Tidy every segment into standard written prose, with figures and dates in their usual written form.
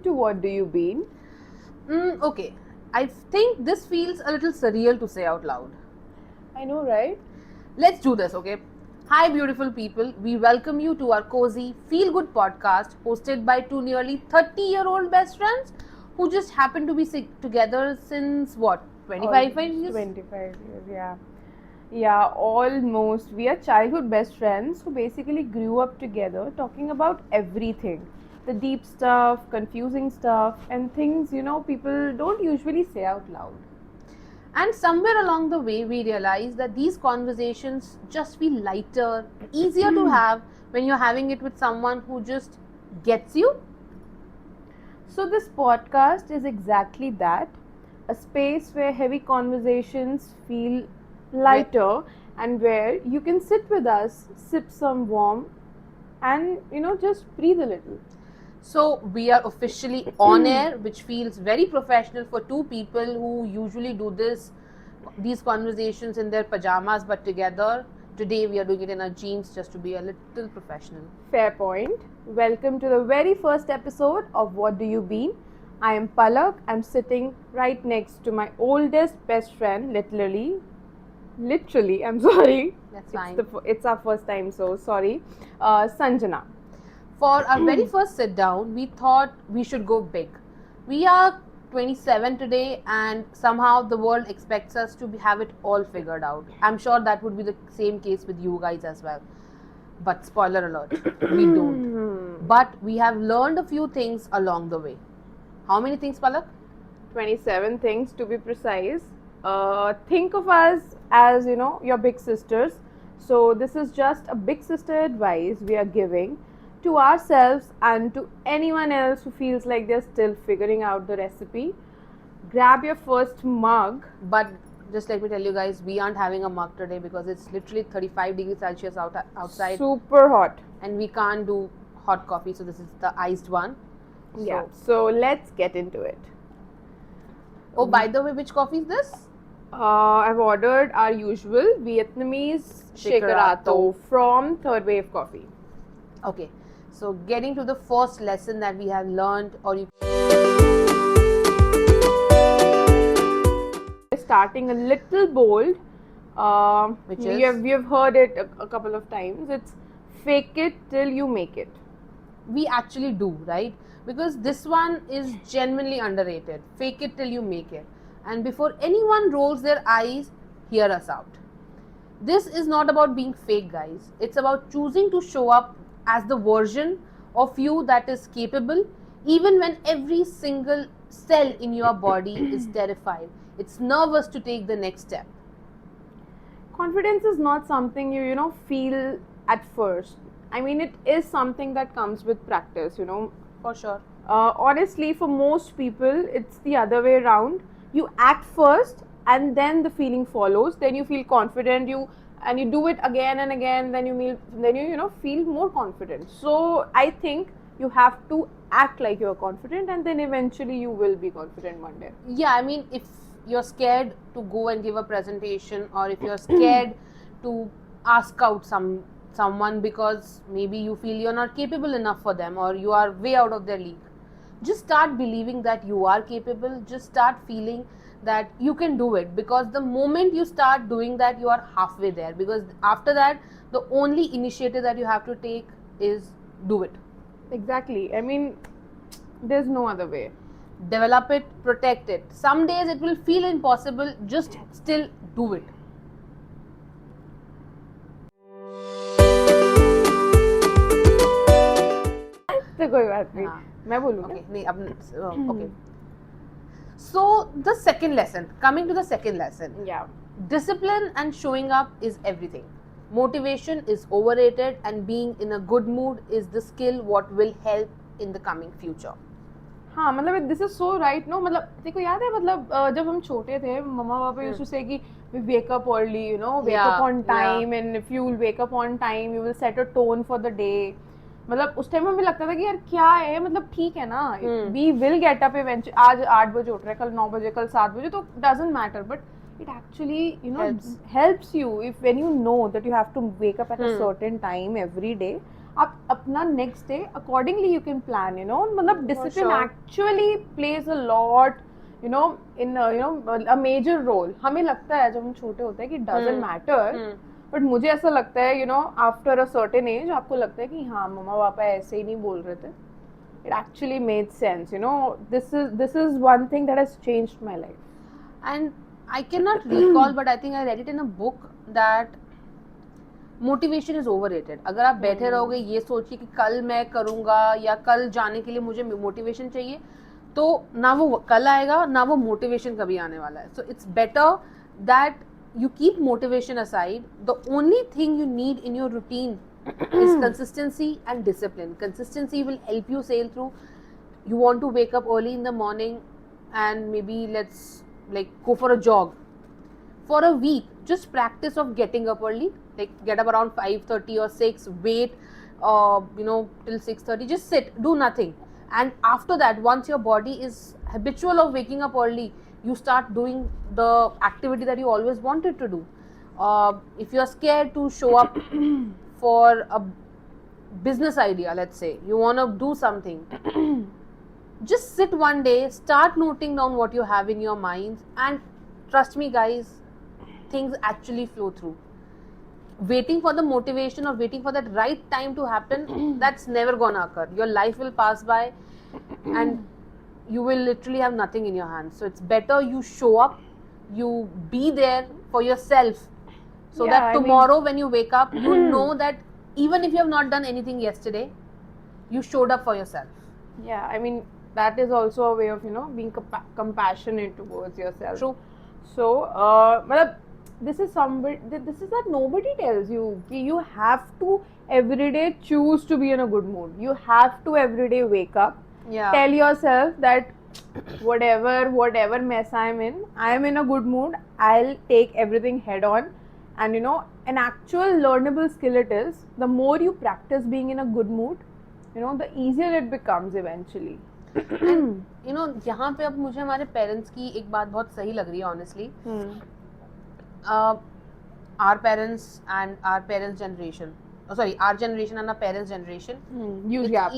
to What Do You Been? Okay, I think this feels a little surreal to say out loud. I know, right? Let's do this, okay? Hi, beautiful people. We welcome you to our cozy, feel good podcast hosted by two nearly 30-year-old best friends who just happen to be together since what, 25 years? 25 years, yeah. Yeah, almost. We are childhood best friends who basically grew up together talking about everything. The deep stuff, confusing stuff, and things, people don't usually say out loud. And somewhere along the way, we realized that these conversations just feel lighter, easier to have when you're having it with someone who just gets you. So, this podcast is exactly that, a space where heavy conversations feel lighter and where you can sit with us, sip some warm, and just breathe a little. So we are officially on air, which feels very professional for two people who usually do these conversations in their pajamas, but together. Today we are doing it in our jeans just to be a little professional. Fair point. Welcome to the very first episode of What Do You Been? I am Palak. I'm sitting right next to my oldest best friend, literally, I'm sorry. That's fine. It's our first time, so sorry. Sanjana. For our very first sit down, we thought we should go big. We are 27 today, and somehow the world expects us to have it all figured out. I'm sure that would be the same case with you guys as well. But spoiler alert, we don't. But we have learned a few things along the way. How many things, Palak? 27 things to be precise. Think of us as, your big sisters. So this is just a big sister advice we are giving to ourselves and to anyone else who feels like they're still figuring out the recipe. Grab your first mug. But just let me tell you guys, we aren't having a mug today because it's literally 35 degrees Celsius outside. Super hot. And we can't do hot coffee, so this is the iced one. Yeah, so let's get into it. Oh, by the way, which coffee is this? I've ordered our usual Vietnamese Shakerato from Third Wave Coffee. Okay, so getting to the first lesson that we have learned, or you starting a little bold, which we is have heard it a couple of times. It's fake it till you make it. We actually do, right? Because this one is genuinely underrated. Fake it till you make it. And before anyone rolls their eyes, hear us out. This is not about being fake, guys. It's about choosing to show up as the version of you that is capable, even when every single cell in your body is terrified. It's nervous to take the next step. Confidence is not something you feel at first. I mean, it is something that comes with practice, For sure. Honestly, for most people, it's the other way around. You act first and then the feeling follows. Then you feel confident, you do it again and again, then you feel more confident. So I think you have to act like you're confident, and then eventually you will be confident one day. Yeah, I mean, if you're scared to go and give a presentation, or if you're scared to ask out someone because maybe you feel you're not capable enough for them, or you are way out of their league, just start believing that you are capable. Just start feeling that you can do it, because the moment you start doing that, you are halfway there. Because after that, the only initiative that you have to take is do it. Exactly. I mean, there's no other way. Develop it, protect it. Some days it will feel impossible, just still do it. तो कोई बात नहीं, मैं बोलूँगी. Okay. So the second lesson, coming to the second lesson. Yeah. Discipline and showing up is everything. Motivation is overrated, and being in a good mood is the skill what will help in the coming future. हाँ, मतलब this is so right, no? मतलब देखो याद है, मतलब जब हम छोटे थे, मम्मा पापा used to say कि we wake up early, wake up on time, and if you will wake up on time, you will set a tone for the day. मतलब उस टाइम हमें लगता था कि यार क्या है, मतलब ठीक है ना, we will get up eventually. आज 8 बजे उठ रहे हैं, कल 9 बजे, कल 7 बजे, तो doesn't matter, but it actually helps you if when you know that you have to wake up at a certain time every day. आप अपना next day accordingly you can plan, you know, मतलब discipline sure. Actually plays a lot, you know, in you know a major role. हमें लगता है जब हम छोटे होते हैं कि डजंट मैटर, बट मुझे ऐसा लगता है, you know, after a certain age आपको लगता है कि हाँ मम्मा पापा ऐसे ही नहीं बोल रहे थे. It actually made sense, you know. This is one thing that has changed my life. And I cannot recall, but I think I read it in a book that motivation is overrated. अगर आप बैठे रहोगे ये सोचिए कि कल मैं करूंगा या कल जाने के लिए मुझे मोटिवेशन चाहिए, तो ना वो कल आएगा ना वो मोटिवेशन कभी आने वाला है. So it's better that you keep motivation aside. The only thing you need in your routine is consistency and discipline. Consistency will help you sail through. You want to wake up early in the morning and maybe let's like go for a jog for a week. Just practice of getting up early, like get up around 5:30 or 6, wait till 6:30, just sit, do nothing. And after that, once your body is habitual of waking up early, you start doing the activity that you always wanted to do. If you are scared to show up for a business idea, let's say you want to do something, just sit one day, start noting down what you have in your mind, and trust me guys, things actually flow through. Waiting for the motivation or waiting for that right time to happen, that's never gonna occur. Your life will pass by and you will literally have nothing in your hands. So it's better you show up, you be there for yourself, so that tomorrow when you wake up, you know that even if you have not done anything yesterday, you showed up for yourself. Yeah, I mean that is also a way of, you know, being compassionate towards yourself. True. So this is that nobody tells you कि you have to every day choose to be in a good mood. You have to every day wake up, tell yourself that whatever mess I'm in a good mood. I'll take everything head on. And you know, an actual learnable skill it is. The more you practice being in a good mood, you know, the easier it becomes eventually. And you know, यहाँ पे अब मुझे हमारे parents की एक बात बहुत सही लग रही है honestly. Our parents and our parents' generation, our generation and our parents' generation, huge gap.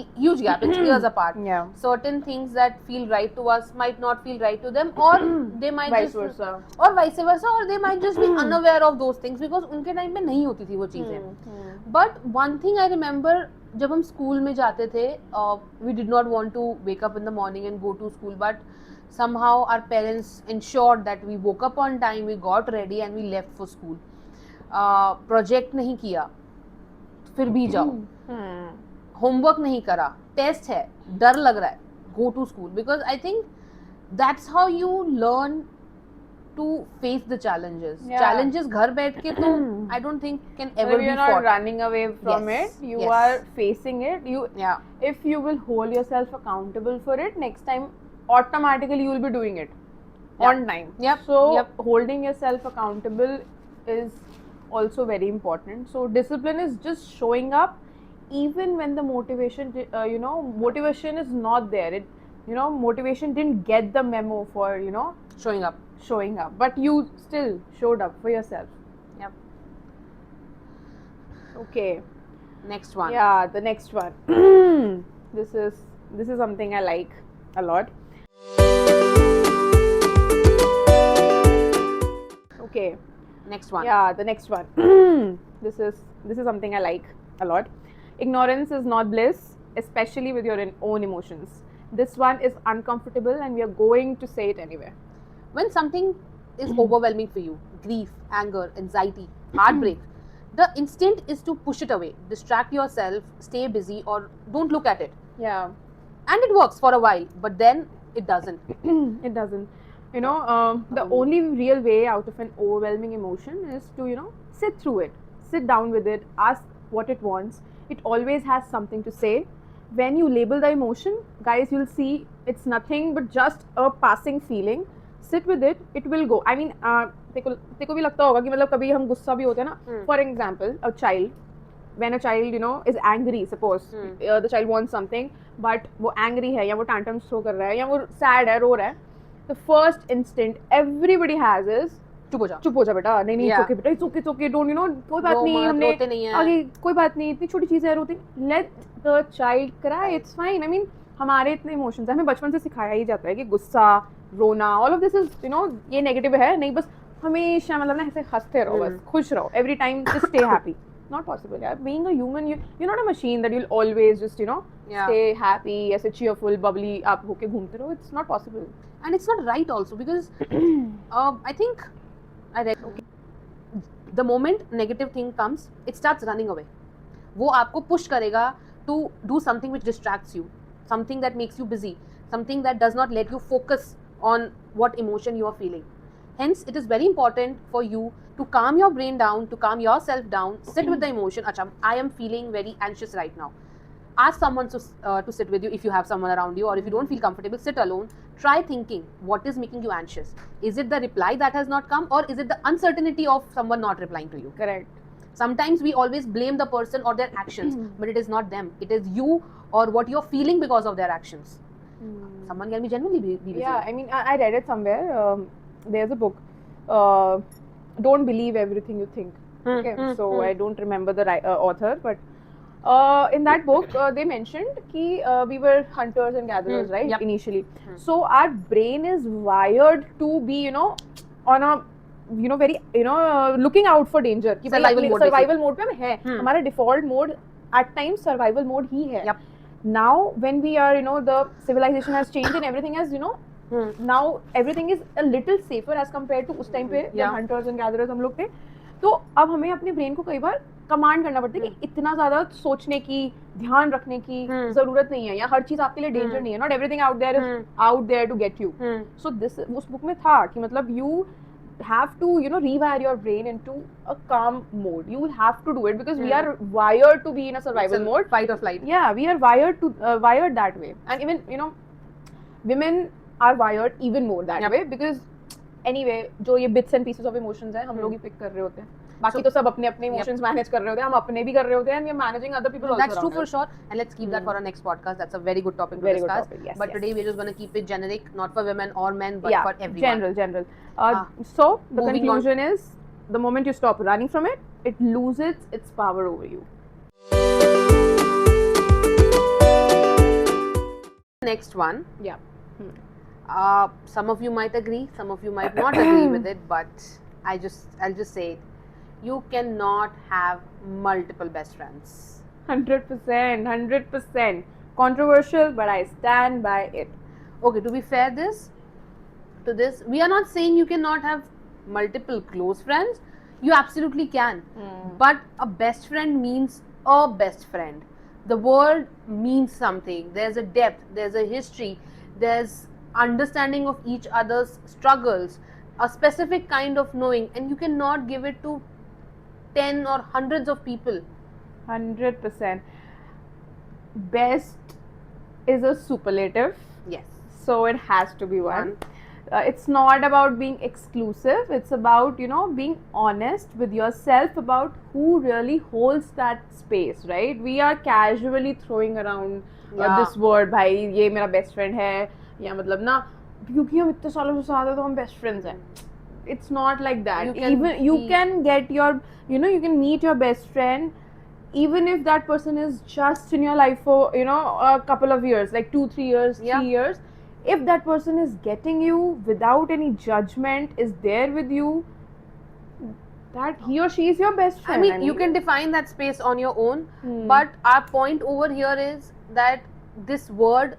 It's years apart. Yeah. Certain things that feel right to us might not feel right to them, or they might vice versa, or they might just be unaware of those things because उनके time पे नहीं होती थी वो चीजें. But one thing I remember, जब हम school में जाते थे, we did not want to wake up in the morning and go to school, but somehow our parents ensured that we woke up on time, we got ready and we left for school. Project नहीं किया फिर भी जाओ, homework नहीं करा, test है, डर लग रहा है, go to school, because I think that's how you learn to face the challenges. Challenges घर बैठ के तो I don't think can ever be fought. You're not running away from it. You are facing it. If you will hold yourself accountable for it, next time automatically you will be doing it on time. Holding yourself accountable is also very important. So discipline is just showing up even when the motivation motivation is not there. Motivation didn't get the memo for showing up, but you still showed up for yourself. Okay, next one. The next one. This is something I like a lot. Okay, next one. The next one. This is something I like a lot. Ignorance is not bliss, especially with your own emotions. This one is uncomfortable and we are going to say it anyway. When something is overwhelming for you, grief, anger, anxiety, heartbreak, the instinct is to push it away, distract yourself, stay busy, or don't look at it. And it works for a while, but then it doesn't. It doesn't. The only real way out of an overwhelming emotion is to, sit through it, sit down with it, ask what it wants. It always has something to say. When you label the emotion, guys, you'll see it's nothing but just a passing feeling. Sit with it, it will go. I mean, तेको भी लगता होगा कि मतलब कभी हम गुस्सा भी होते हैं ना. For example, a child, when a child, is angry, suppose the child wants something, but वो angry है या वो tantrums throw कर रहा है या वो sad है, रो रहा है. The first instinct everybody has is चुप हो जा, चुप हो जा बेटा, नहीं नहीं Yeah. it's okay बेटा, it's okay, don't, you know, कोई बात रो नहीं, मत, हमने रोते नहीं है। आगे कोई बात नहीं, इतनी छोटी चीज है, रोते, let the child cry, it's fine. I mean हमारे इतने इमोशंस है, हमें बचपन से सिखाया ही जाता है कि गुस्सा, रोना, all of this is, you know, ये नेगेटिव है, नहीं बस हमेशा मतलब ना ऐसे हंसते रहो, बस खुश रहो, every time just stay happy. Not possible, यार. Being a human, you're not a machine that you'll always just, you know, Yeah. stay happy, ऐसे cheerful, bubbly, आप होके घूमते रहो. It's not possible. And it's not right also because I think I read, okay, the moment negative thing comes, it starts running away. वो आपको push करेगा to do something which distracts you, something that makes you busy, something that does not let you focus on what emotion you are feeling. Hence, it is very important for you to calm your brain down, to calm yourself down, sit with the emotion. Acha, I am feeling very anxious right now. Ask someone to sit with you if you have someone around you, or if you don't feel comfortable, sit alone. Try thinking what is making you anxious. Is it the reply that has not come, or is it the uncertainty of someone not replying to you? Correct. Sometimes we always blame the person or their actions, but it is not them. It is you or what you're feeling because of their actions. Someone can be genuinely be busy. Yeah, I mean, I read it somewhere. There's a book. Don't believe everything you think. Okay, so I don't remember the author, but in that book they mentioned ki we were hunters and gatherers, right? Yep. Initially, so our brain is wired to be, you know, on a, you know, very, you know, looking out for danger. कि भाई Survival mode survival mode पे हम हैं. हमारा default mode at times survival mode ही है. Yep. Now when we are, you know, the civilization has changed and everything has, you know, now everything is a little safer as compared to उस time पे जब hunters and gatherers हम लोग थे. तो अब हमें अपने ब्रेन को कई बार कमांड करना पड़ता है कि इतना ज्यादा सोचने की, ध्यान रखने की जरूरत नहीं है, या हर चीज आपके लिए डेंजर नहीं है. Not everything out there is out there to get you. So this उस बुक में था कि मतलब you have to, you know, rewire your brain into a calm mode. You will have to do it because we are wired to be in a survival mode, fight or flight. Yeah, we are wired to wired that way. And even, you know, women are wired even more that way because anyway जो ये bits and pieces of emotions है हम लोग ही pick कर रहे होते हैं. बाकी तो सब अपने अपने emotions manage कर रहे होते हैं, हम अपने भी कर रहे होते हैं, and we are managing other people also. That's true for sure, and let's keep that for our next podcast. That's a very good topic to discuss. Yes, but today we're just going to keep it generic, not for women or men, but for everyone. General. So the Moving conclusion is, the moment you stop running from it, it loses its power over you. Next one. Yeah. Some of you might agree, some of you might not agree with it, but I'll just say it. You cannot have multiple best friends. 100%. Controversial, but I stand by it. Okay, to be fair, to this, we are not saying you cannot have multiple close friends. You absolutely can. But a best friend means a best friend. The word means something. There's a depth, there's a history, there's understanding of each other's struggles, a specific kind of knowing, and you cannot give it to 10 or hundreds of people. 100%. Best is a superlative. Yes. So it has to be one. It's not about being exclusive. It's about, you know, being honest with yourself about who really holds that space, right? We are casually throwing around this word, भाई ये मेरा best friend है, या मतलब ना क्योंकि हम इतने सालों से साथ हैं तो हम best friends हैं. It's not like that. You can get your, you know, you can meet your best friend even if that person is just in your life for, you know, a couple of years, like 2-3 years, 3 years. If that person is getting you without any judgment, is there with you, that he or she is your best friend. I mean, you can define that space on your own, but our point over here is that this word,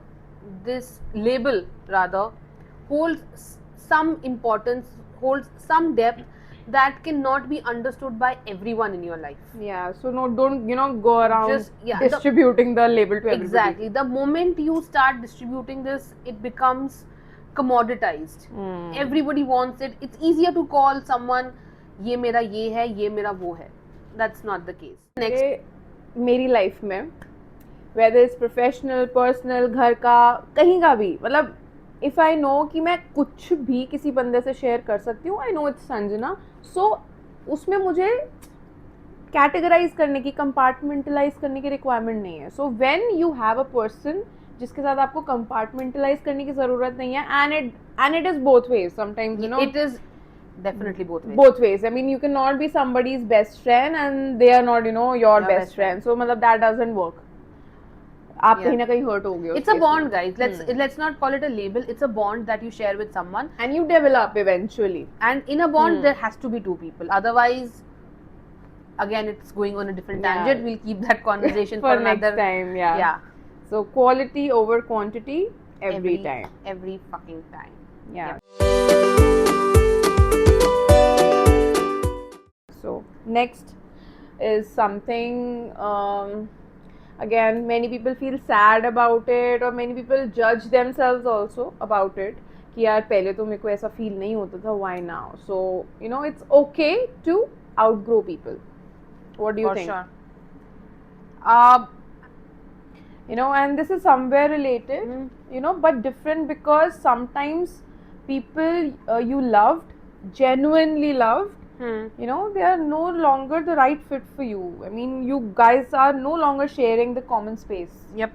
this label rather, holds some importance, holds some depth that cannot be understood by everyone in your life. Yeah, so no, don't, you know, go around just distributing the label to everybody. Exactly. The moment you start distributing this, it becomes commoditized. Everybody wants it. It's easier to call someone ये मेरा ये है, ये मेरा वो है. That's not the case. Next, मेरी life में, whether it's professional, personal, घर का, कहीं का भी, मतलब if I know कि मैं कुछ भी किसी बंदे से शेयर कर सकती हूँ, I know it's Sanjana, so उसमें मुझे कैटेगराइज करने की, कंपार्टमेंटलाइज करने की रिक्वायरमेंट नहीं है. So when you have a person जिसके साथ आपको कंपार्टमेंटलाइज करने की जरूरत नहीं है, and it is both ways. Sometimes, you know, it is definitely both ways. both ways. I mean, you cannot be somebody's best friend and they are not, you know, your Your best best friend. So मतलब that doesn't work. आप Yeah. कहीं ना कहीं hurt हो गए. It's a bond, guys. Let's not call it a label. It's a bond that you share with someone, And you develop eventually. and in a bond there has to be two people. Otherwise, again, it's going on a different Yeah. tangent. We'll keep that conversation For another next time, yeah. Yeah, So quality over quantity every time. every fucking time. Yeah. So next is something again, many people feel sad about it or many people judge themselves also about it कि यार पहले तो मेरे को ऐसा feel नहीं होता था, why now? So you know, it's okay to outgrow people. What do you For think? sure. You know, and this is somewhere related, you know, but different because sometimes people you loved, genuinely loved, you know, they are no longer the right fit for you. I mean, you guys are no longer sharing the common space. Yep.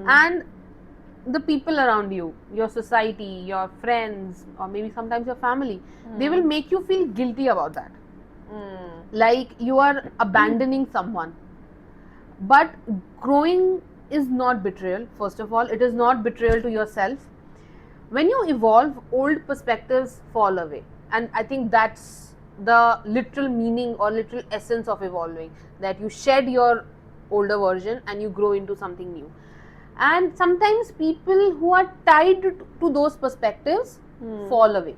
And the people around you, your society, your friends, or maybe sometimes your family, they will make you feel guilty about that. Like you are abandoning someone. But growing is not betrayal. First of all, it is not betrayal to yourself. When you evolve, old perspectives fall away, and I think that's the literal meaning or literal essence of evolving, that you shed your older version and you grow into something new. And sometimes people who are tied to those perspectives fall away,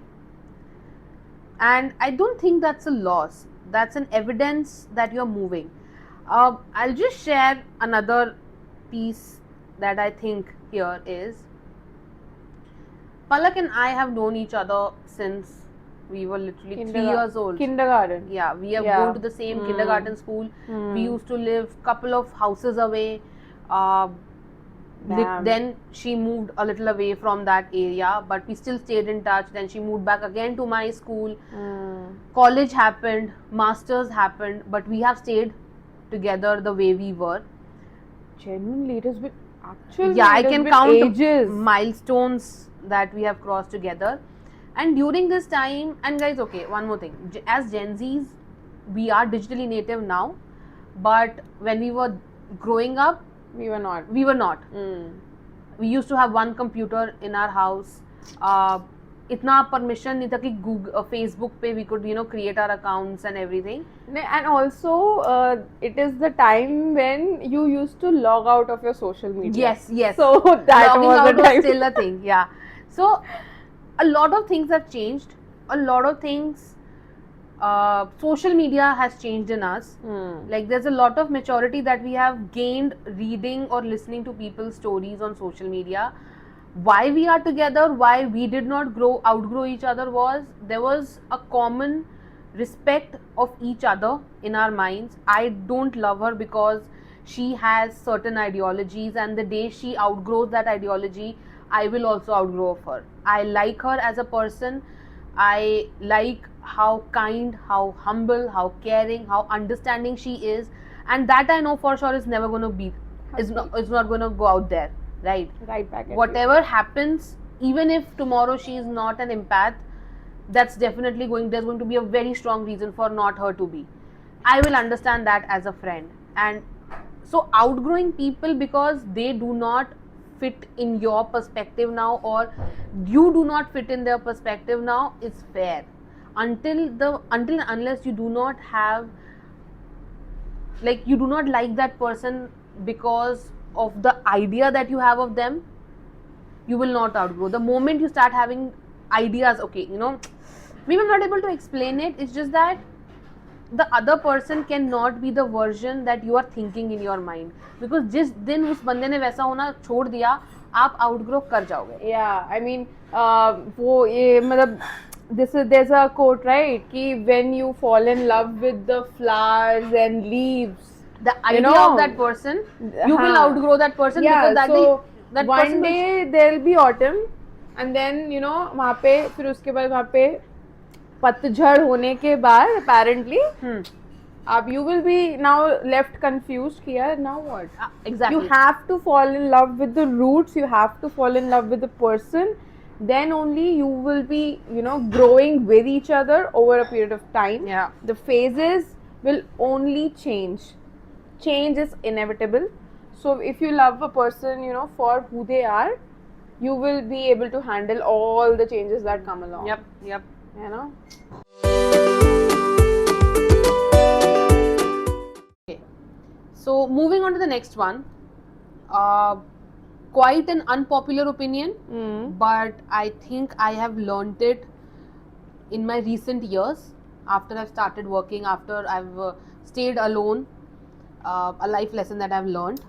and I don't think that's a loss. That's an evidence that you're moving. I'll just share another piece that I think here is, Palak and I have known each other since we were literally 3 years old. Kindergarten. Yeah, we have gone to the same kindergarten school. We used to live couple of houses away. Then she moved a little away from that area, but we still stayed in touch. Then she moved back again to my school. College happened, masters happened, but we have stayed together the way we were. Genuinely, it has been actually. Yeah, I can count ages. milestones that we have crossed together. And during this time, and guys, okay, one more thing. As Gen Zs, we are digitally native now, but when we were growing up, we were not. We used to have one computer in our house. Itna permission nahi tha ki Google, Facebook pe we could, you know, create our accounts and everything. And also, it is the time when you used to log out of your social media. Yes. So that logging was out the time. was still a thing. Yeah. So a lot of things have changed. A lot of things. Social media has changed in us. Like there's a lot of maturity that we have gained reading or listening to people's stories on social media. Why we are together, why we did not outgrow each other, was there was a common respect of each other in our minds. I don't love her because she has certain ideologies, and the day she outgrows that ideology, I will also outgrow of her. I like her as a person. I like how kind, how humble, how caring, how understanding she is, and that I know for sure is never going to be, is not going to go out there, right? Right back at Whatever happens, even if tomorrow she is not an empath, that's definitely there's going to be a very strong reason for not her to be. I will understand that as a friend. And so outgrowing people because they do not fit in your perspective now, or you do not fit in their perspective now, is fair. Until unless you do not have, like, you do not like that person because of the idea that you have of them, you will not outgrow. The moment you start having ideas, okay, you know, maybe I'm not able to explain it, it's just that the other person cannot be the version that you are thinking in your mind, because जिस दिन उस बंदे ने वैसा होना छोड़ दिया, आप outgrow कर जाओगे. Yeah, I mean, वो ये मतलब there's a quote, right, कि when you fall in love with the flowers and leaves, the idea of that person, you will outgrow that person. Yeah, because so that one person day there'll be autumn, and then you know वहाँ पे फिर उसके बाद वहाँ पे पतझड़ होने के बाद apparently you will be now left confused कि यार now what? Exactly. You have to fall in love with the roots, you have to fall in love with the person, then only you will be, you know, growing with each other over a period of time. Yeah. The phases will only change. Change is inevitable. So if you love a person, you know, for who they are, you will be able to handle all the changes that come along. Yep. Yep. You know. Okay. So moving on to the next one. Quite an unpopular opinion, but I think I have learned it in my recent years after I've started working, after I've stayed alone. A life lesson that I've learned,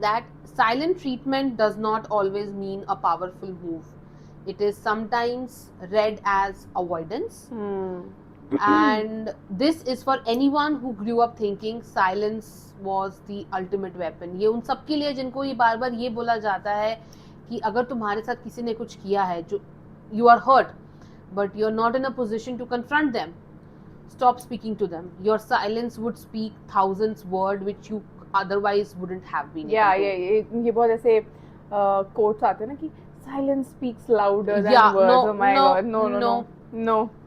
that silent treatment does not always mean a powerful move. It is sometimes read as avoidance. And this is for anyone who grew up thinking silence was the ultimate weapon. ये उन सब के लिए जिनको ये बार बार ये बोला जाता है कि अगर तुम्हारे साथ किसी ने कुछ किया है जो you are hurt but you're not in a position to confront them, stop speaking to them. Your silence would speak thousands words which you otherwise wouldn't have been Yeah, able to. ये बहुत ऐसे quotes आते हैं ना कि silence speaks louder than Yeah, words. no, Oh my no, god,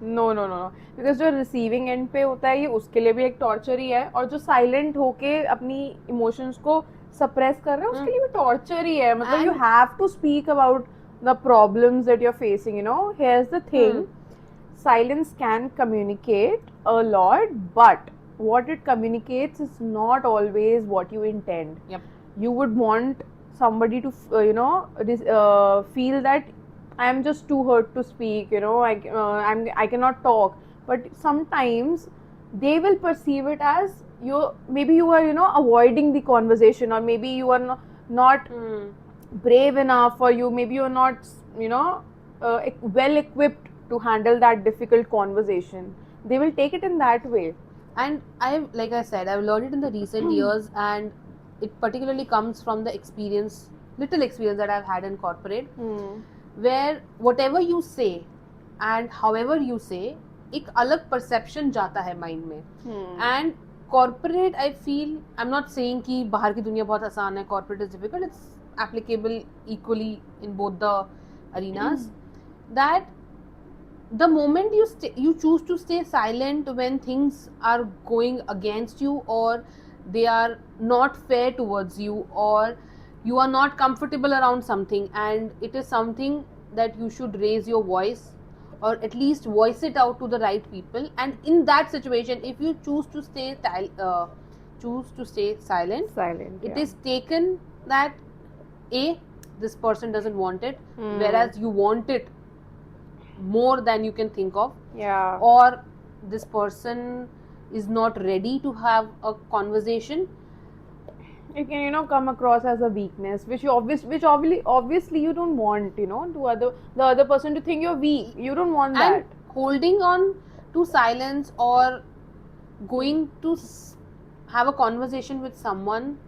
no. Because जो receiving end पे होता है ये उसके लिए भी एक torture ही है, और जो silent होके अपनी emotions को suppress कर रहा है उसके लिए भी torture ही है. मतलब you have to speak about the problems that you're facing. You know, here's the thing. Silence can communicate a lot, but what it communicates is not always what you intend. Yep. You would want somebody to feel that I am just too hurt to speak, you know, I cannot talk. But sometimes they will perceive it as maybe you are, you know, avoiding the conversation, or maybe you are not brave enough, or maybe you're not, you know, well equipped to handle that difficult conversation. They will take it in that way. And like I said, I've learned it in the recent years, and it particularly comes from the little experience that I've had in corporate, where whatever you say and however you say, एक अलग perception जाता है mind में. And corporate, I feel, I'm not saying कि बाहर की दुनिया बहुत आसान है, corporate is difficult, it's applicable equally in both the arenas, that the moment you choose to stay silent when things are going against you, or they are not fair towards you, or you are not comfortable around something, and it is something that you should raise your voice, or at least voice it out to the right people. And in that situation, if you choose to stay silent, it is taken that this person doesn't want it, whereas you want it more than you can think of, or this person is not ready to have a conversation. It can, you know, come across as a weakness, which obviously you don't want, you know, the other person to think you're weak. You don't want that. And holding on to silence or going to have a conversation with someone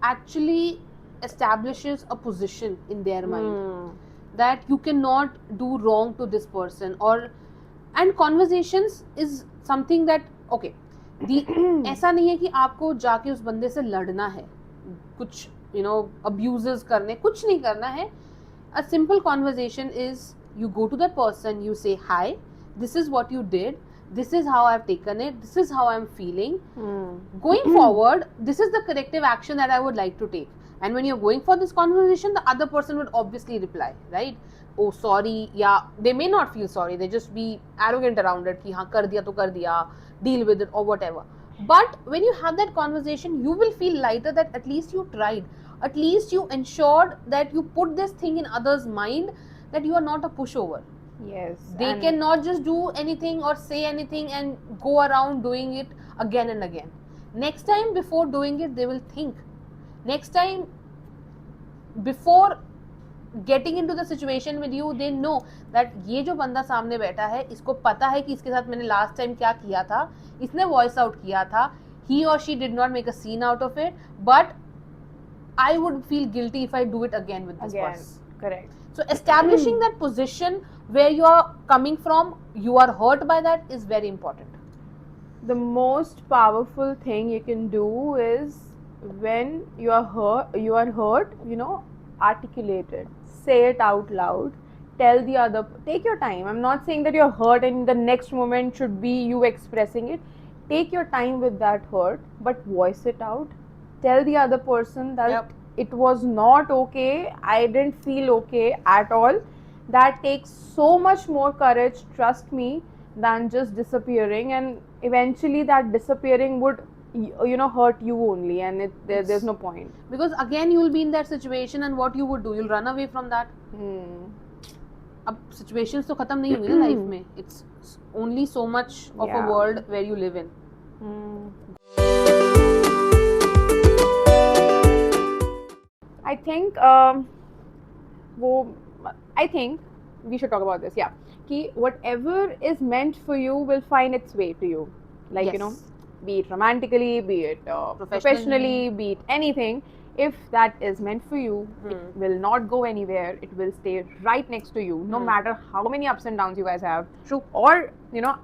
actually establishes a position in their mind that you cannot do wrong to this person. And conversations is something that, okay, ऐसा नहीं है कि आपको जाके उस बंदे से लड़ना है, कुछ, you know, abuses करने, कुछ नहीं करना है. A simple conversation is you go to that person, you say, hi, this is what you did, this is how I've taken it, this is how I'm feeling. Going forward, this is the corrective action that I would like to take. And when you're going for this conversation, the other person would obviously reply, right? Oh, sorry. Yeah, they may not feel sorry. They just be arrogant around it. Ki, haan, kar diya to kar diya. Deal with it or whatever. But when you have that conversation, you will feel lighter that at least you tried. At least you ensured that you put this thing in others' mind that you are not a pushover. Yes. They cannot just do anything or say anything and go around doing it again and again. Next time, before doing it, they will think. Next time, before getting into the situation with you, they know that ये जो बंदा सामने बैठा है, इसको पता है कि इसके साथ मैंने last time क्या किया था, इसने voice out किया था, he or she did not make a scene out of it, but I would feel guilty if I do it again with this person. Correct. So establishing that position where you are coming from, you are hurt by that, is very important. The most powerful thing you can do is when you are hurt, you know, articulate it, say it out loud, tell the other, take your time. I'm not saying that you're hurt and the next moment should be you expressing it. Take your time with that hurt, but voice it out. Tell the other person that Yep. it was not okay, I didn't feel okay at all. That takes so much more courage, trust me, than just disappearing, and eventually that disappearing would hurt you only, and there's no point. Because again you will be in that situation, and what you would do, you'll run away from that. अब situations तो खत्म नहीं होंगी ना life में. It's only so much of a Yeah. world where you live in. I think I think we should talk about this. Yeah, कि whatever is meant for you will find its way to you. Like Yes. be it romantically, be it professionally, be it anything. If that is meant for you, it will not go anywhere. It will stay right next to you, no matter how many ups and downs you guys have. True. Or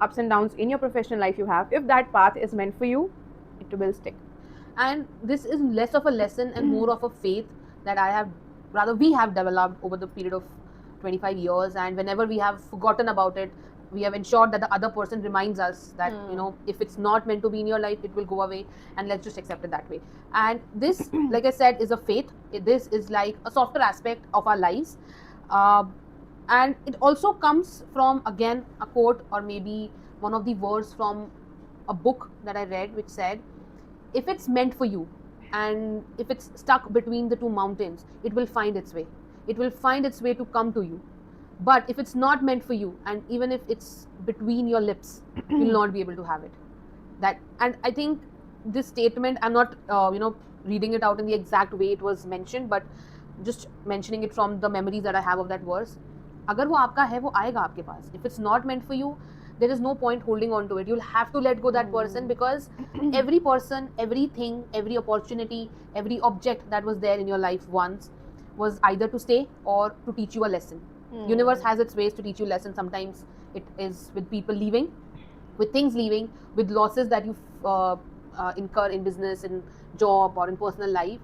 ups and downs in your professional life you have. If that path is meant for you, it will stick. And this is less of a lesson and more of a faith that we have developed over the period of 25 years, and whenever we have forgotten about it, we have ensured that the other person reminds us that if it's not meant to be in your life, it will go away, and let's just accept it that way. And this, like I said, is a faith. This is like a softer aspect of our lives, and it also comes from, again, a quote or maybe one of the words from a book that I read, which said, if it's meant for you and if it's stuck between the two mountains, it will find its way. It will find its way to come to you. But if it's not meant for you, and even if it's between your lips, you'll not be able to have it. And I think this statement, I'm not reading it out in the exact way it was mentioned, but just mentioning it from the memories that I have of that verse. अगर वो आपका है, वो आएगा आपके पास. If it's not meant for you, there is no point holding on to it. You'll have to let go that person, because every person, everything, every opportunity, every object that was there in your life once was either to stay or to teach you a lesson. Universe has its ways to teach you lessons. Sometimes it is with people leaving, with things leaving, with losses that you incur in business, in job, or in personal life.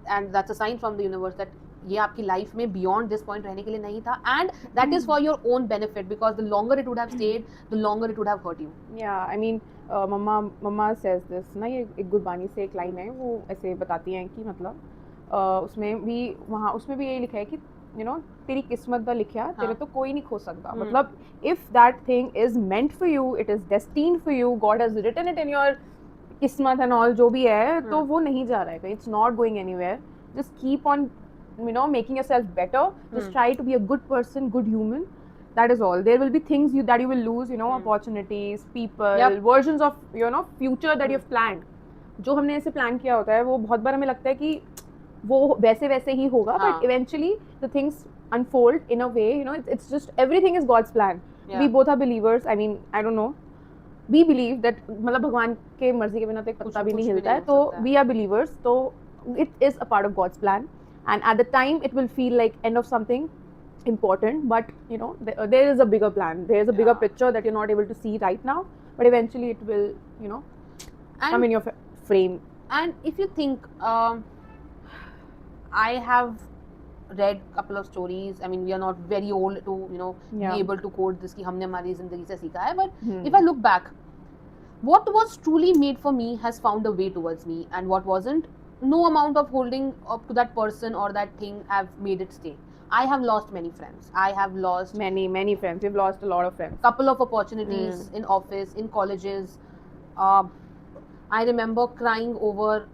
And that's a sign from the universe that ये आपकी life में beyond this point रहने के लिए नहीं था, and that is for your own benefit, because the longer it would have stayed, the longer it would have hurt you. Yeah, I mean, mama says this ना, ये एक गुरबानी से एक लाइन है, वो ऐसे बताती हैं कि मतलब उसमें भी यही लिखा है कि तेरी किस्मत दा लिखा तेरे तो कोई नहीं खो सकता. मतलब if that thing is meant for you, it is destined for you, God has written it in your किस्मत and all जो भी है, तो वो नहीं जा रहा है कहीं. It's not going anywhere. Just keep on making yourself better. Just try to be a good person, good human. That is all. There will be things that you will lose, opportunities, people, versions of future that you've planned. जो हमने ऐसे plan किया होता है, वो बहुत बार हमें लगता है कि वो वैसे ही होगा, but eventually the things unfold in a way, it's just everything is God's plan. We both are believers. I mean, I don't know, we believe that मतलब भगवान के मर्जी के बिना तो एक पत्ता भी नहीं हिलता है, तो we are believers, so it is a part of God's plan, and at the time it will feel like end of something important, but there is a bigger plan, there is a bigger picture that you're not able to see right now, but eventually it will come in your frame. And if you think, I have read a couple of stories. I mean, we are not very old to be able to quote this कि हमने हमारी जिंदगी से सीखा है, but if I look back, what was truly made for me has found a way towards me, and what wasn't, no amount of holding up to that person or that thing have made it stay. I have lost many friends. I have lost many friends. We've lost a lot of friends. Couple of opportunities in office, in colleges. I remember crying over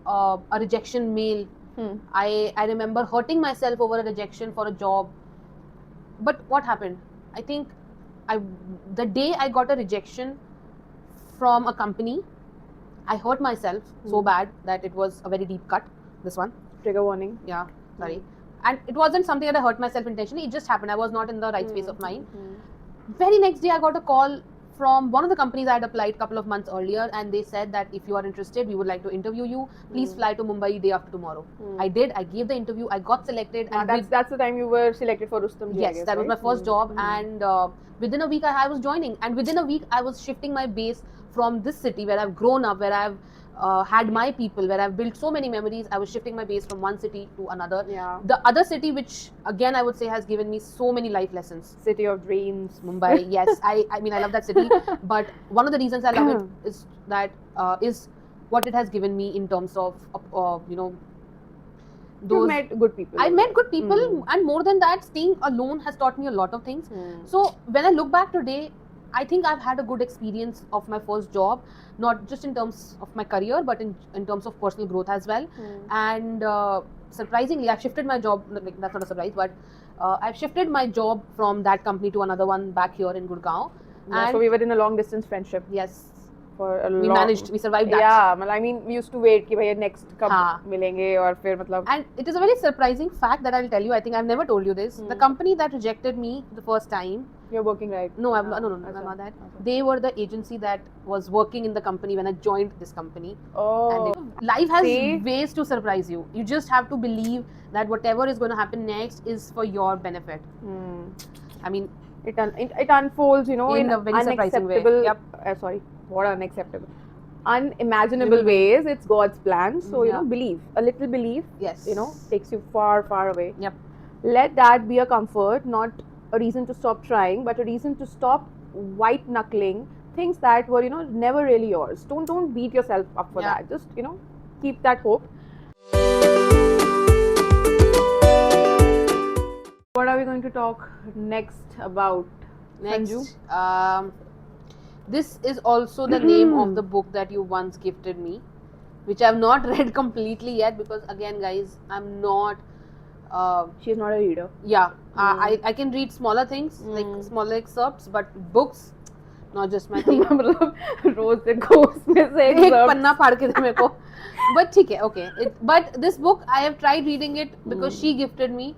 a rejection mail. I remember hurting myself over a rejection for a job. But what happened? I think the day I got a rejection from a company, I hurt myself so bad that it was a very deep cut. This one. Trigger warning. Yeah, sorry. And it wasn't something that I hurt myself intentionally. It just happened. I was not in the right space of mind. Very next day, I got a call from one of the companies I had applied a couple of months earlier, and they said that if you are interested, we would like to interview you. Please fly to Mumbai day after tomorrow. I did. I gave the interview. I got selected. And that's the time you were selected for Rustom Ji. Yes, guess, that was right? my first job, and within a week I was joining, and within a week I was shifting my base from this city where I've grown up, where I've had my people, where I've built so many memories. I was shifting my base from one city to another. Yeah. The other city, which again I would say has given me so many life lessons. City of dreams. Mumbai, yes. I mean, I love that city. But one of the reasons I love it is that is what it has given me in terms of you know, You those. met good people. I met good people, and more than that, staying alone has taught me a lot of things. So when I look back today, I think I've had a good experience of my first job, not just in terms of my career, but in terms of personal growth as well. And surprisingly, I've shifted my job. Like, that's not a surprise, but I've shifted my job from that company to another one back here in Gurgaon. Yeah, so we were in a long distance friendship Yes, for a we long. managed. We survived that. Yeah, मतलब I mean, we used to wait कि भैया next कब हाँ. मिलेंगे और फिर मतलब. And it is a very surprising fact that I'll tell you. I think I've never told you this. The company that rejected me the first time. You're working right? No, I'm not, no, not that. They were the agency that was working in the company when I joined this company. Oh. And life has ways to surprise you. You just have to believe that whatever is going to happen next is for your benefit. I mean, it unfolds, you know, in a very surprising way. unacceptable. Yep. Sorry, what unacceptable? Unimaginable ways. It's God's plan. So you know, believe. A little belief. Yes. You know, takes you far, far away. Yep. Let that be a comfort, not a reason to stop trying, but a reason to stop white knuckling things that were, you know, never really yours. Don't beat yourself up for that. Just, you know, keep that hope. What are we going to talk next about? Next, this is also the name of the book that you once gifted me, which I have not read completely yet, because again, guys, I'm not. She's not a reader. Yeah, I can read smaller things, like smaller excerpts, but books, not just my thing. मतलब रोज दिन को उसमें से एक पन्ना फाड़ के दे मेरे को. But ठीक है, okay. But this book, I have tried reading it because she gifted me.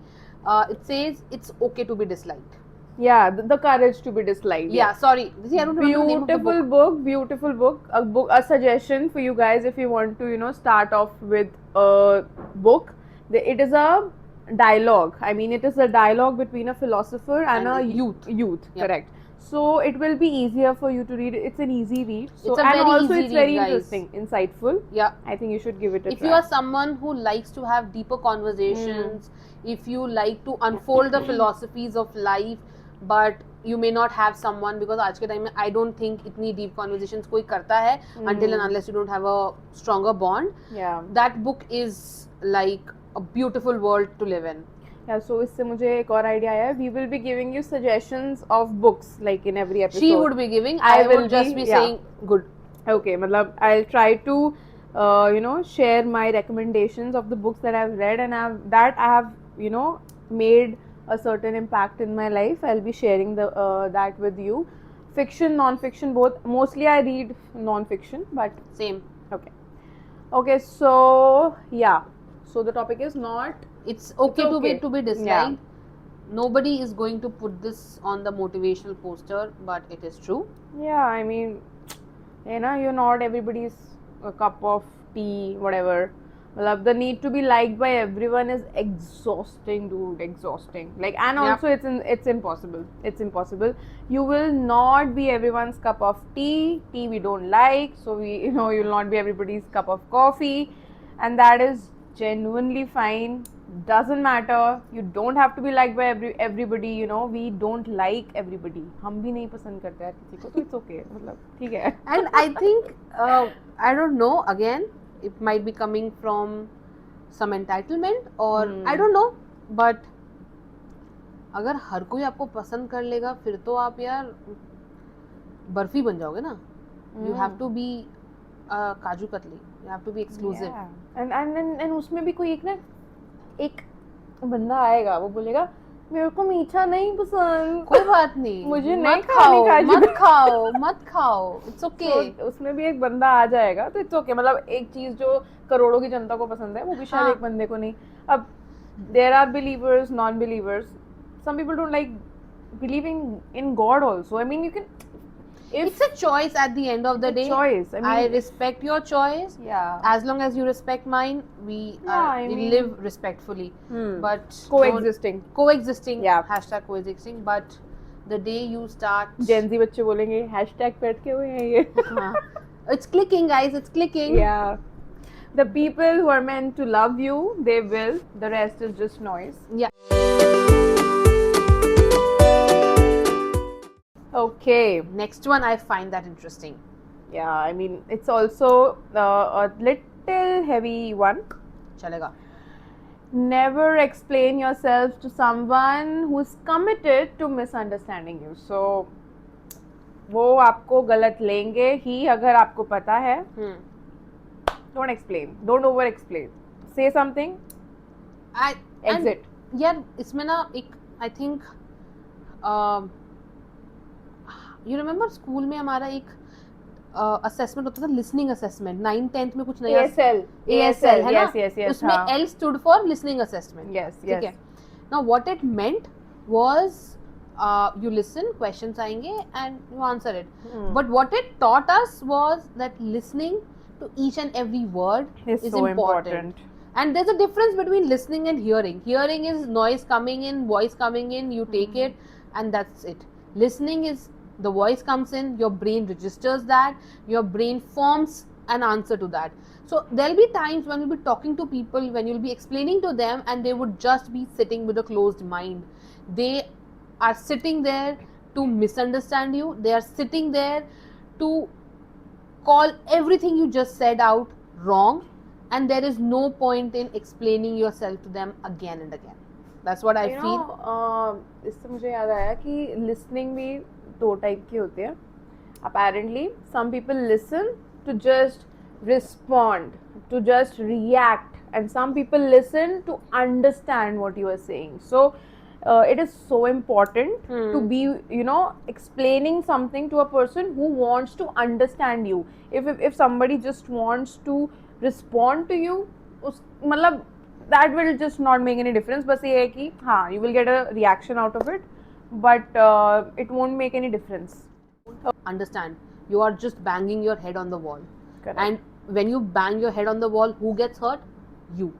It says it's okay to be disliked. Yeah, the courage to be disliked. Yeah, sorry. See, I don't remember the name of the book. Beautiful book. A suggestion for you guys if you want to, you know, start off with a book. It is a dialogue. I mean, it is a dialogue between a philosopher and a youth. Yep. Correct. So it will be easier for you to read. It's an easy read. So, it's a and very also easy it's very read, interesting, insightful. Yeah. I think you should give it a if try. You are someone who likes to have deeper conversations, if you like to unfold the philosophies of life, but you may not have someone, because आज के time में I don't think इतनी deep conversations कोई करता है until and unless you don't have a stronger bond. Yeah. That book is like a beautiful world to live in. Yeah, so इससे मुझे एक और idea आया. We will be giving you suggestions of books like in every episode. She would be giving. I will just be saying good. Okay, मतलब I'll try to you know, share my recommendations of the books that I've read and I have you know, made a certain impact in my life. I'll be sharing that with you. Fiction, non-fiction, both. Mostly I read non-fiction, but same. Okay, so yeah. So the topic is not. It's okay to be disliked. Yeah. Nobody is going to put this on the motivational poster, but it is true. Yeah, I mean, you know, you're not everybody's a cup of tea, whatever. The need to be liked by everyone is exhausting, dude. Exhausting. Like, and also it's impossible. It's impossible. You will not be everyone's cup of tea. Tea we don't like, so you'll not be everybody's cup of coffee, and that is genuinely fine. Doesn't matter. You don't have to be liked by everybody. You know, we don't like everybody. हम भी नहीं पसंद करते हैं किसी को, तो it's okay. ठीक है. And I think I don't know. Again, it might be coming from some entitlement or I don't know. But अगर हर कोई आपको पसंद कर लेगा, फिर तो आप यार बर्फी बन जाओगे ना. You have to be kaju katli. You have to be exclusive. Yeah. And उसमें भी कोई एक बंदा आएगा, वो बोलेगा मेरे को मीठा नहीं पसंद. कोई बात नहीं, मुझे नहीं खाओ, मत खाओ. It's okay. तो उसमें भी एक बंदा आ जाएगा, तो it's okay. मतलब एक चीज जो करोड़ों की जनता को पसंद है, वो भी शायद एक बंदे को नहीं. अब there are believers, non-believers. Some people don't like believing in God also. I mean, you can. It's a choice at the end of the day. Choice. I mean, I respect your choice. Yeah. As long as you respect mine, we live respectfully. But coexisting. Yeah. Hashtag coexisting. But the day you start. Gen Z बच्चे बोलेंगे hashtag बैठ के हुए हैं ये. It's clicking, guys. It's clicking. Yeah. The people who are meant to love you, they will. The rest is just noise. Yeah. Okay. Next one, I find that interesting. Yeah, I mean, it's also a little heavy one. Chalega. Never explain yourself to someone who's committed to misunderstanding you. So, वो आपको गलत लेंगे ही अगर आपको पता है. Don't explain. Don't over explain. Say something. Exit. यार इसमें ना एक I think you remember school में हमारा एक असेसमेंट होता था, लिसनिंग असेसमेंट 9th 10th में कुछ नया ASL है ना, yes उसमें L stood for listening assessment. yes ठीक है. Now what it meant was you listen, questions आएंगे and you answer it. But what it taught us was that listening to each and every word is so important. And there's a difference between listening and hearing. Hearing is noise coming in, voice coming in, you take it and that's it. Listening is the voice comes in, your brain registers that, your brain forms an answer to that. So there'll be times when you'll be talking to people, when you'll be explaining to them and they would just be sitting with a closed mind. They are sitting there to misunderstand you. They are sitting there to call everything you just said out wrong, and there is no point in explaining yourself to them again and again. That's what I feel. इससे मुझे याद आया कि listening भी दो type की होती है. Apparently, some people listen to just respond, to just react, and some people listen to understand what you are saying. So it is so important to be, explaining something to a person who wants to understand you. If somebody just wants to respond to you, मतलब that will just not make any difference. बस ये है कि हाँ, you will get a reaction out of it, but it won't make any difference. Understand, you are just banging your head on the wall. Correct. And when you bang your head on the wall, who gets hurt? You.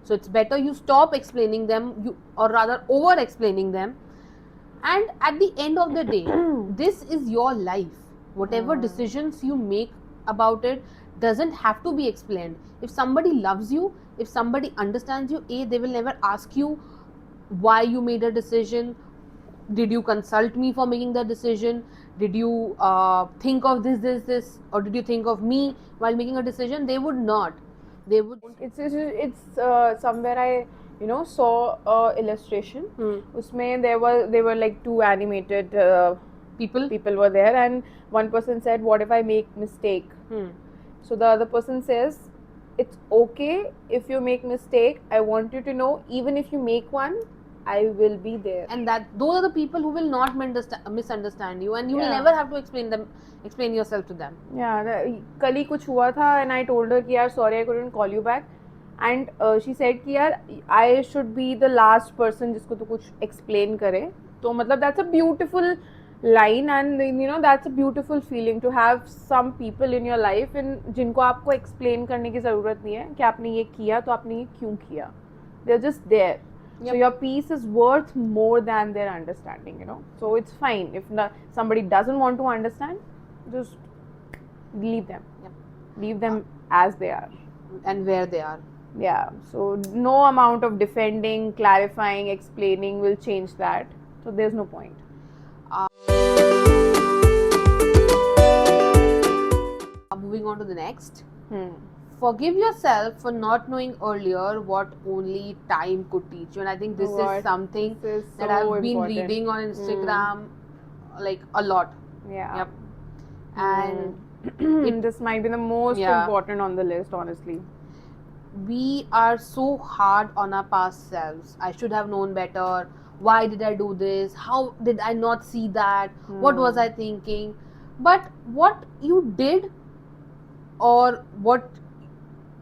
So it's better you stop explaining them, or rather over explaining them. And at the end of the day, this is your life. Whatever decisions you make about it doesn't have to be explained. If somebody loves you, if somebody understands you, they will never ask you why you made a decision. Did you consult me for making that decision? Did you think of this, or did you think of me while making a decision? They would not. They would. It's somewhere I saw a illustration. उसमें they were like two animated people were there, and one person said, what if I make mistake? So the other person says, it's okay if you make mistake. I want you to know, even if you make one, I will be there. And those are the people who will not misunderstand you, and you will never have to explain yourself to them. Yeah, कल ही कुछ हुआ था, and I told her कि यार sorry I couldn't call you back, and she said कि यार I should be the last person जिसको तो कुछ explain करे. तो मतलब that's a beautiful line, and that's a beautiful feeling to have some people in your life जिनको आपको explain करने की ज़रूरत नहीं है कि आपने ये किया तो आपने ये क्यों किया. They're just there. Yep. So your peace is worth more than their understanding, So it's fine if somebody doesn't want to understand, just leave them. Yep. Leave them as they are. And where they are. Yeah. So no amount of defending, clarifying, explaining will change that. So there's no point. Moving on to the next. Forgive yourself for not knowing earlier what only time could teach you. And I think this is something that I've been reading on Instagram like a lot. Yeah. Yep. And this might be the most important on the list, honestly. We are so hard on our past selves. I should have known better. Why did I do this? How did I not see that? What was I thinking? But what you did, or what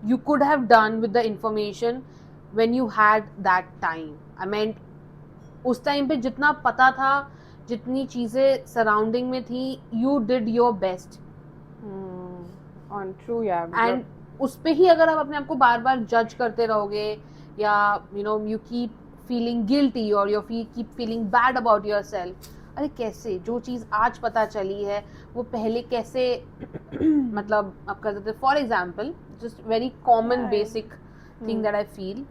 you could have done with the information when you had that time. I meant, उस time पे जितना पता था, जितनी चीजें surrounding में थी, you did your best. On true, yeah. And उस पे ही अगर आप अपने आप को बार-बार judge करते रहोगे, या you keep feeling guilty, or you keep feeling bad about yourself, अरे कैसे जो चीज आज पता चली है वो पहले कैसे मतलब आप कर देते. For example just very common Right. Basic thing that I feel,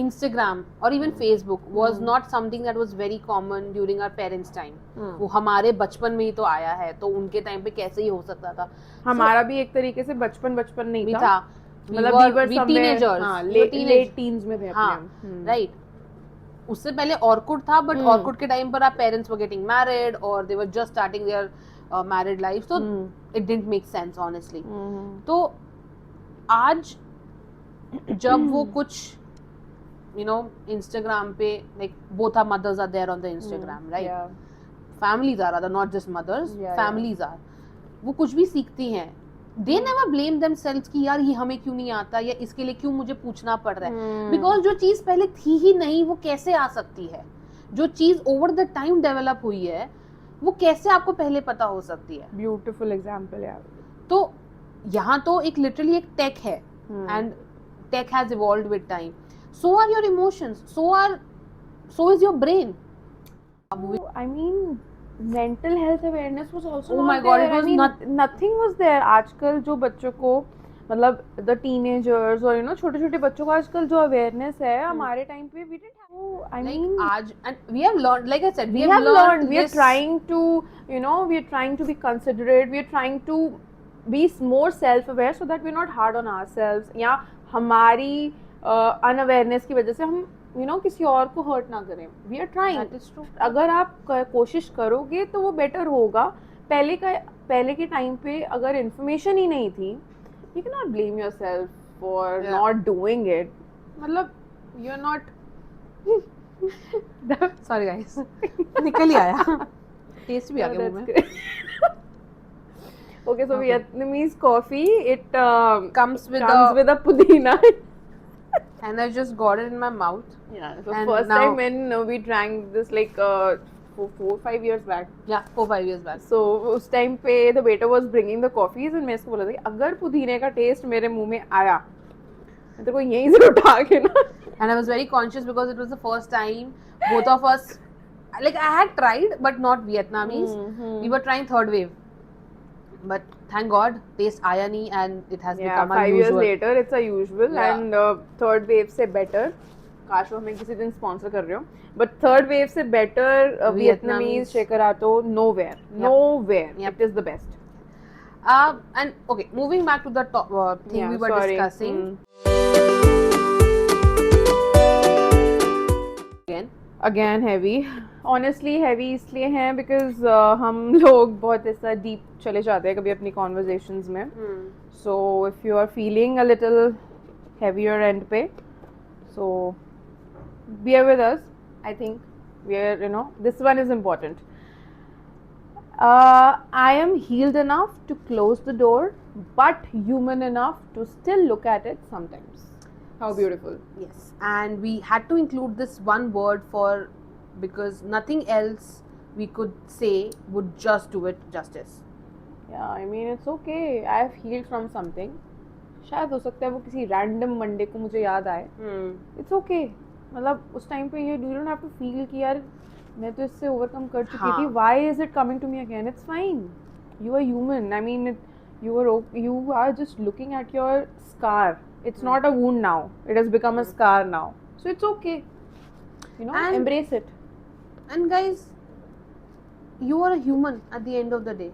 Instagram or even Facebook was not something that was very common during our parents' time. वो हमारे बचपन में ही तो आया है, तो उनके टाइम पे कैसे ही हो सकता था. हमारा भी एक तरीके से बचपन नहीं भी था. था. मतलब we teenagers. हाँ, late teens में थे अपने. हाँ, right. उससे पहले ऑर्कुट था, बट ऑर्कुट के टाइम पर our parents were getting married or they were just starting their married life, so it didn't make sense honestly. तो आज जब वो कुछ Instagram पे like both our mothers are there on the Instagram, right? Yeah. Families are rather, not just mothers, Yeah, families are. वो कुछ भी सीखती हैं. They never blame themselves कि यार ये हमें क्यों नहीं आता या इसके लिए क्यों मुझे पूछना पड़ रहा है. Because जो चीज पहले थी ही नहीं वो कैसे आ सकती है. जो चीज over the time develop हुई है वो कैसे आपको पहले पता हो सकती है. Beautiful example यार. तो यहाँ तो एक literally एक tech है and tech has evolved with time. So are your emotions. So is your brain. I mean, mental health awareness was also Oh not my God, there. it was I mean, not- nothing was there. आजकल जो बच्चों को मतलब the teenagers और छोटे छोटे बच्चों को आजकल जो awareness है हमारे टाइम पे we didn't have. So, I Like mean, आज and we have learned, like I said, we have learned. We are this. trying to we are trying to be considerate. We are trying to be more self-aware so that we're not hard on ourselves. या हमारी unawareness की वजह से हम किसी और को hurt ना करें. We are trying. That is true. अगर आप कोशिश करोगे तो वो बेटर होगा. पहले के टाइम पे अगर इन्फॉर्मेशन ही नहीं थी, you can not blame yourself for Yeah. Not doing it. मतलब you are not. Sorry guys. निकल ही आया. टेस्ट भी आ गया मुंह में. Okay, so Okay. Vietnamese coffee, it Comes with with a pudina. and I just got it in my mouth. Yeah, so And first now- time when we drank this like 4-5 years back. Yeah, 4-5 years back. So उस time पे the waiter was bringing the coffees and मैं इसको बोला था कि अगर पुदीने का टेस्ट मेरे मुंह में आया मैं तेरे को यहीं से उठा के ना. And I was very conscious because it was the first time both of us, like I had tried but not Vietnamese. We were trying third wave, but thank God taste आया नहीं and it has Yeah, become 5 years unusual. later it's a usual. Yeah. And third wave से better. काश वो हमें किसी दिन sponsor कर रहे हो. But third wave से better Vietnamese Vietnamese. Shakerato nowhere. Nowhere. Yep. It is the best. And okay, moving back to the top thing Yeah, we were sorry. discussing again. Again heavy. Honestly heavy इसलिए हैं because हम लोग बहुत ऐसा deep चले जाते हैं कभी अपनी conversations में. So if you are feeling a little heavier end पे, so bear with us. I think we are this one is important. I am healed enough to close the door, but human enough to still look at it sometimes. How beautiful. Yes, and we had to include this one word for because nothing else we could say would just do it justice. Yeah, I mean it's okay. I have healed from something. शायद हो सकता है वो किसी random Monday को मुझे याद आए. It's okay. मतलब उस टाइम पे you don't have to feel कि यार मैं तो इससे overcome कर चुकी थी. Why is it coming to me again? It's fine. You are human. I mean, you are just looking at your scar. It's not a wound now. It has become a scar now. So it's okay. And- Embrace it. And guys, you are a human at the end of the day.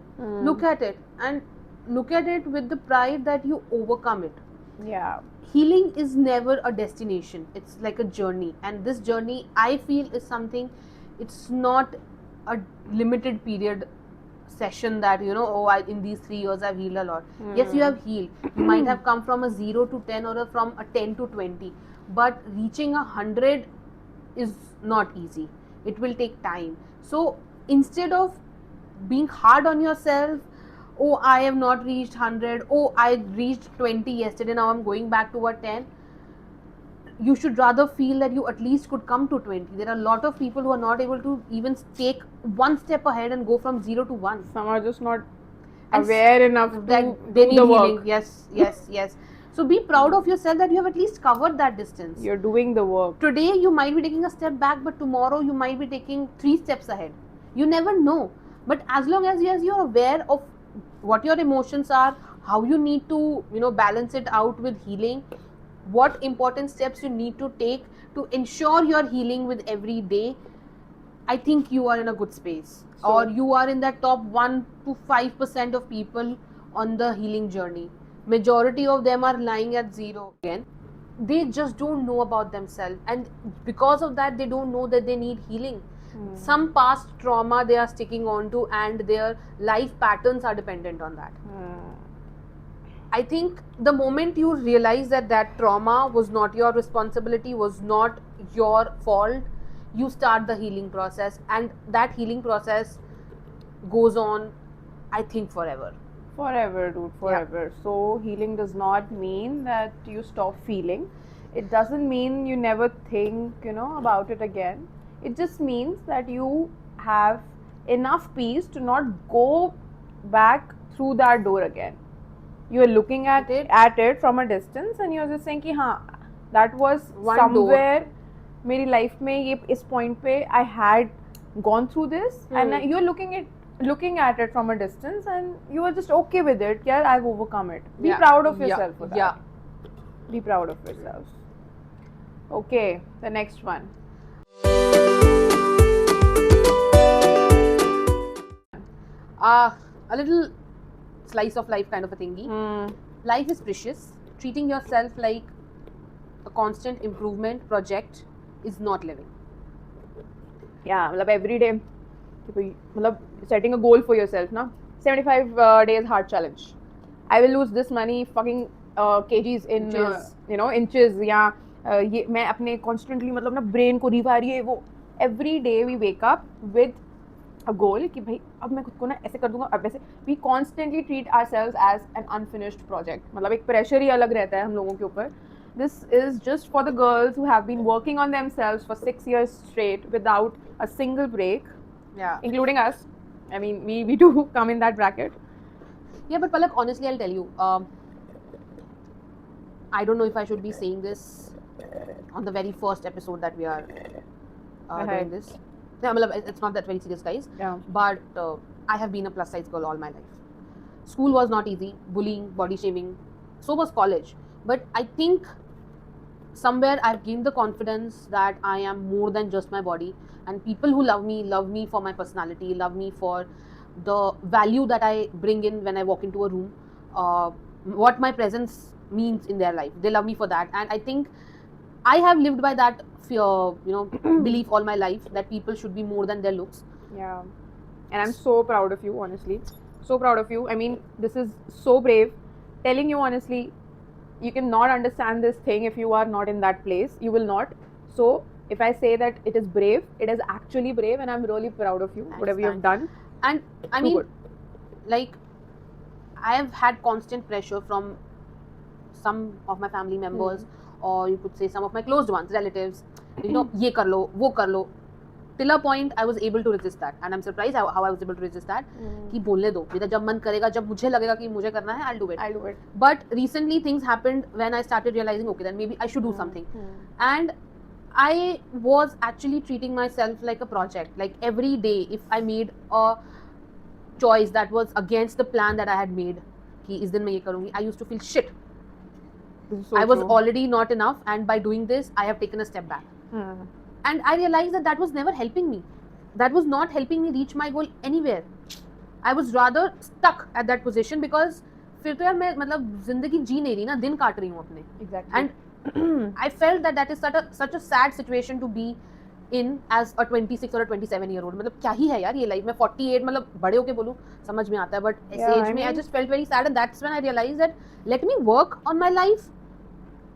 Look at it and look at it with the pride that you overcome it. Yeah. Healing is never a destination, it's like a journey, and this journey I feel is something, it's not a limited period session that in these 3 years I've healed a lot. Yes, you have healed. You might have come from a 0 to 10 or from a 10 to 20, but reaching 100 is not easy. It will take time. So instead of being hard on yourself, oh, I have not reached 100, oh, I reached 20 yesterday, now I'm going back to a 10, you should rather feel that you at least could come to 20. There are a lot of people who are not able to even take one step ahead and go from 0 to 1. Some are just not And aware enough that to they do need the healing. work. Yes. So be proud of yourself that you have at least covered that distance. You're doing the work. Today you might be taking a step back, but tomorrow you might be taking 3 steps ahead. You never know. But as long as you're aware of what your emotions are, how you need to, balance it out with healing, what important steps you need to take to ensure you're healing with every day, I think you are in a good space. So- Or you are in that top 1 to 5% of people on the healing journey. Majority of them are lying at zero again. They just don't know about themselves, and because of that they don't know that they need healing. Some past trauma they are sticking on to, and their life patterns are dependent on that. I think the moment you realize that that trauma was not your responsibility, was not your fault, you start the healing process, and that healing process goes on, I think, forever. Forever, dude, forever. So healing does not mean that you stop feeling. It doesn't mean you never think, about it again. It just means that you have enough peace to not go back through that door again. You are looking at it from a distance, and you're just saying कि हाँ, that was One somewhere मेरी life में ये इस point पे I had gone through this, and you're looking at it from a distance, and you are just okay with it. Yeah, I've overcome it. Be proud of yourself for that. Yeah. Be proud of yourself. Okay, the next one. A little slice of life kind of a thingy. Life is precious. Treating yourself like a constant improvement project is not living. Yeah, मतलब every day, मतलब setting a goal for yourself, ना 75 days hard challenge. I will lose this many fucking kgs in Inches. Inches. या ये मैं अपने constantly मतलब ना brain को रिवायर ये वो. Every day we wake up with a goal कि भाई अब मैं खुद को ना ऐसे कर दूंगा, अब वैसे. We constantly treat ourselves as an unfinished project. मतलब एक pressure ही अलग रहता है हम लोगों के ऊपर. This is just for the girls who have been working on themselves for 6 years straight without a single break, Yeah. including us. I mean, we do come in that bracket. Yeah, but Palak, honestly, I'll tell you. I don't know if I should be saying this on the very first episode that we are doing this. Yeah, it's not that very serious, guys. Yeah. But I have been a plus size girl all my life. School was not easy. Bullying, body shaming. So was college. But I think somewhere I've gained the confidence that I am more than just my body, and people who love me for my personality, love me for the value that I bring in when I walk into a room, what my presence means in their life. They love me for that, and I think I have lived by that belief all my life, that people should be more than their looks. Yeah. And I'm so proud of you, honestly. So proud of you. I mean, this is so brave. Telling you honestly, you cannot understand this thing if you are not in that place. You will not. So if I say that it is brave, it is actually brave, and I'm really proud of you. Thanks, Whatever you have done. And I Too mean, good. like, I have had constant pressure from some of my family members, or you could say some of my closed ones, relatives. ये कर लो, वो कर लो. Till a point, I was able to resist that, and I'm surprised how I was able to resist that. कि बोलने दो, मेरा जब मन करेगा, जब मुझे लगेगा कि मुझे करना है, I'll do it. But recently things happened when I started realizing, okay, then maybe I should do something. And I was actually treating myself like a project. Like every day, if I made a choice that was against the plan that I had made, कि इस दिन मैं ये करूँगी, I used to feel shit. So I was true. already not enough, and by doing this, I have taken a step back. And I realized that that was never helping me. That was not helping me reach my goal anywhere. I was rather stuck at that position, because फिर तो यार मैं मतलब जिंदगी जी नहीं रही ना, दिन काट रही हूँ अपने. Exactly. And I felt that that is such a sad situation to be in as a 26 or a 27-year-old. मतलब क्या ही है यार ये लाइफ में. 48 मतलब बड़े होके बोलूँ समझ में आता है, but इस Yeah, एज में I just felt very sad, and that's when I realized that let me work on my life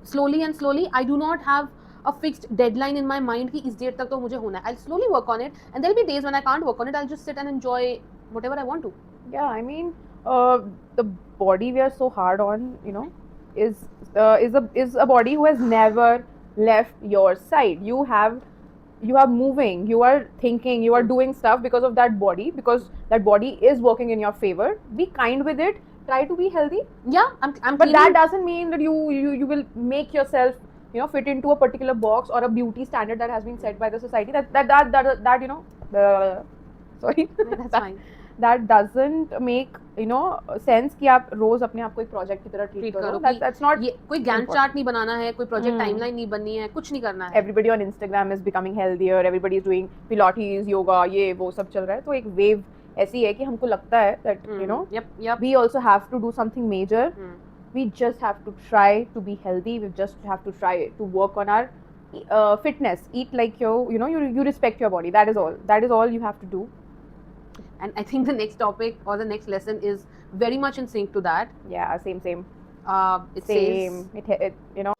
slowly and slowly. I do not have a fixed deadline in my mind कि इस date तक तो मुझे होना है. I'll slowly work on it, and there'll be days when I can't work on it. I'll just sit and enjoy whatever I want to. Yeah, I mean, the body we are so hard on, is a body who has never left your side. You are moving, you are thinking, you are doing stuff because of that body, because that body is working in your favor. Be kind with it. try to be healthy. Yeah, I'm But that cleaning. doesn't mean that you will make yourself, you know, fit into a particular box or a beauty standard that has been set by the society. That you know, sorry. That's fine. That doesn't make, you know, sense कि आप रोज अपने आप को एक project की तरह treat treat करो. करो That, कि that's not. ये कोई गैंट important. चार्ट नहीं बनाना है, कोई प्रोजेक्ट Hmm. टाइमलाइन नहीं बननी है, कुछ नहीं करना है. Everybody on Instagram is becoming healthier. Everybody is doing Pilates, yoga, ये वो सब चल रहा है. तो एक wave ऐसी है कि हमको लगता है that you know Yep. we also have to do something major. We just have to try to be healthy. We just have to try to work on our fitness. Eat like you know, you respect your body. That is all. That is all you have to do. And I think the next topic or the next lesson is very much in sync to that. Yeah, same. It says, Same. It you know.